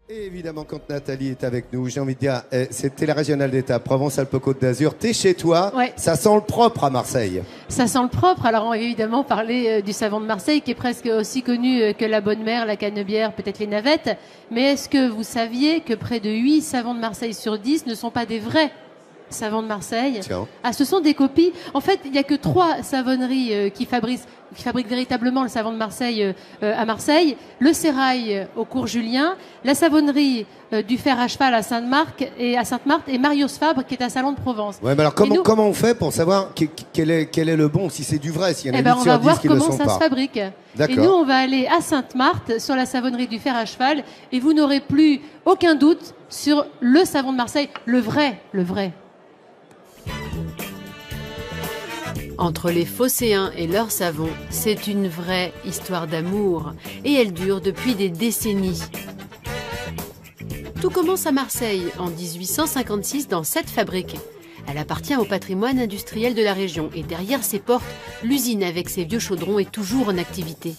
Et évidemment, quand Nathalie est avec nous, j'ai envie de dire, c'était la régionale d'État, Provence-Alpes-Côte d'Azur. T'es chez toi, Ouais. Ça sent le propre à Marseille. Ça sent le propre. Alors on va évidemment parler du savon de Marseille, qui est presque aussi connu que la Bonne Mère, la Canebière, peut-être les navettes. Mais est-ce que vous saviez que près de 8 savons de Marseille sur 10 ne sont pas des vrais savons de Marseille? Tiens. Ah, ce sont des copies. En fait, il n'y a que 3 savonneries qui fabriquent véritablement le savon de Marseille à Marseille. Le Sérail au cours Julien, la savonnerie du fer à cheval à Sainte-Marthe et Marius Fabre qui est à Salon de Provence. Ouais, mais alors comment on fait pour savoir quel est le bon, si c'est du vrai, s'il y en a 8 on sur va 10 voir qui ne le comment sont ça pas. se fabrique. D'accord. Et nous, on va aller à Sainte-Marthe sur la savonnerie du fer à cheval et vous n'aurez plus aucun doute sur le savon de Marseille, le vrai, le vrai. Entre les Phocéens et leur savon, c'est une vraie histoire d'amour. Et elle dure depuis des décennies. Tout commence à Marseille en 1856 dans cette fabrique. Elle appartient au patrimoine industriel de la région. Et derrière ses portes, l'usine avec ses vieux chaudrons est toujours en activité.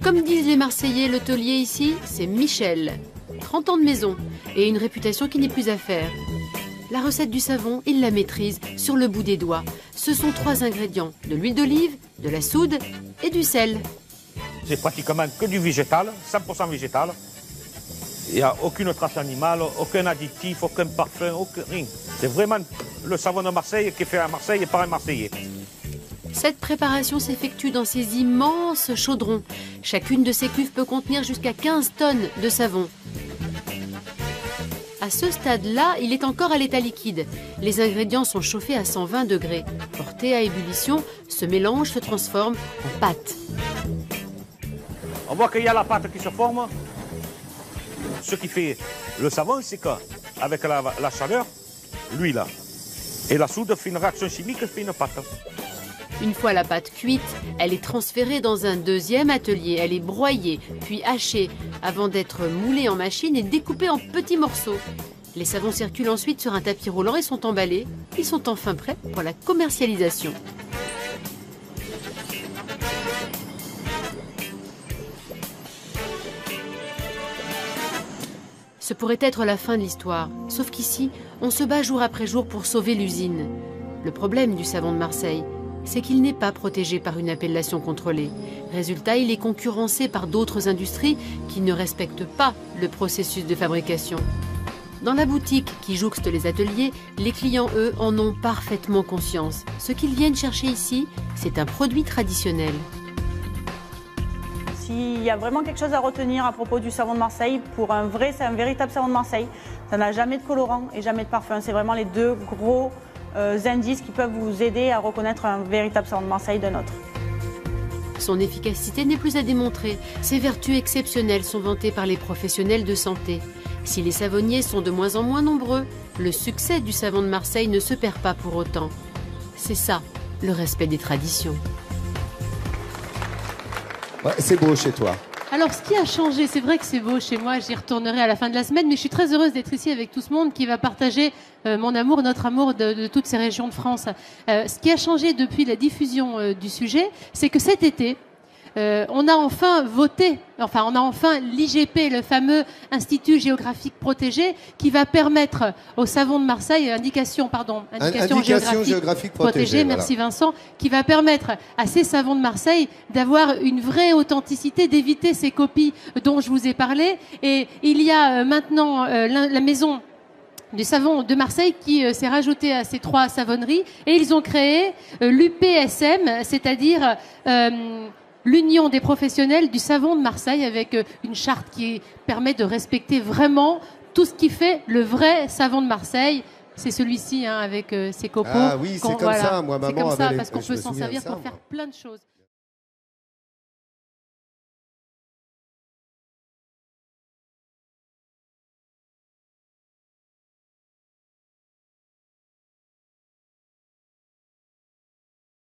Comme disent les Marseillais, le taulier ici, c'est Michel. 30 ans de maison et une réputation qui n'est plus à faire. La recette du savon, il la maîtrise sur le bout des doigts. Ce sont 3 ingrédients, de l'huile d'olive, de la soude et du sel. C'est pratiquement que du végétal, 100% végétal. Il n'y a aucune trace animale, aucun additif, aucun parfum, rien. C'est vraiment le savon de Marseille qui est fait à Marseille et par un Marseillais. Cette préparation s'effectue dans ces immenses chaudrons. Chacune de ces cuves peut contenir jusqu'à 15 tonnes de savon. À ce stade-là, il est encore à l'état liquide. Les ingrédients sont chauffés à 120 degrés. Portés à ébullition, ce mélange se transforme en pâte. On voit qu'il y a la pâte qui se forme. Ce qui fait le savon, c'est qu'avec la chaleur, l'huile et la soude fait une réaction chimique, fait une pâte. Une fois la pâte cuite, elle est transférée dans un deuxième atelier. Elle est broyée, puis hachée, avant d'être moulée en machine et découpée en petits morceaux. Les savons circulent ensuite sur un tapis roulant et sont emballés. Ils sont enfin prêts pour la commercialisation. Ce pourrait être la fin de l'histoire, sauf qu'ici, on se bat jour après jour pour sauver l'usine. Le problème du savon de Marseille, c'est qu'il n'est pas protégé par une appellation contrôlée. Résultat, il est concurrencé par d'autres industries qui ne respectent pas le processus de fabrication. Dans la boutique qui jouxte les ateliers, les clients, eux, en ont parfaitement conscience. Ce qu'ils viennent chercher ici, c'est un produit traditionnel. S'il y a vraiment quelque chose à retenir à propos du savon de Marseille, c'est un véritable savon de Marseille. Ça n'a jamais de colorant et jamais de parfum. C'est vraiment les 2 gros indices qui peuvent vous aider à reconnaître un véritable savon de Marseille de nôtre. Son efficacité n'est plus à démontrer. Ses vertus exceptionnelles sont vantées par les professionnels de santé. Si les savonniers sont de moins en moins nombreux, le succès du savon de Marseille ne se perd pas pour autant. C'est ça, le respect des traditions. Ouais, c'est beau chez toi. Alors, ce qui a changé, c'est vrai que c'est beau chez moi, j'y retournerai à la fin de la semaine, mais je suis très heureuse d'être ici avec tout ce monde qui va partager mon amour, notre amour de toutes ces régions de France. Ce qui a changé depuis la diffusion du sujet, c'est que cet été, on a enfin l'IGP, le fameux Institut géographique protégé, qui va permettre au savon de Marseille, indication géographique protégée, merci voilà. Vincent, qui va permettre à ces savons de Marseille d'avoir une vraie authenticité, d'éviter ces copies dont je vous ai parlé. Et il y a maintenant la maison du savon de Marseille qui s'est rajoutée à ces 3 savonneries et ils ont créé l'UPSM, c'est-à-dire l'Union des professionnels du savon de Marseille, avec une charte qui permet de respecter vraiment tout ce qui fait le vrai savon de Marseille. C'est celui-ci, hein, avec ses copeaux. Ah oui, c'est comme ça. Moi, maman c'est comme ça, avait parce qu'on je peut me s'en souviens de servir ça, pour moi. faire plein de choses.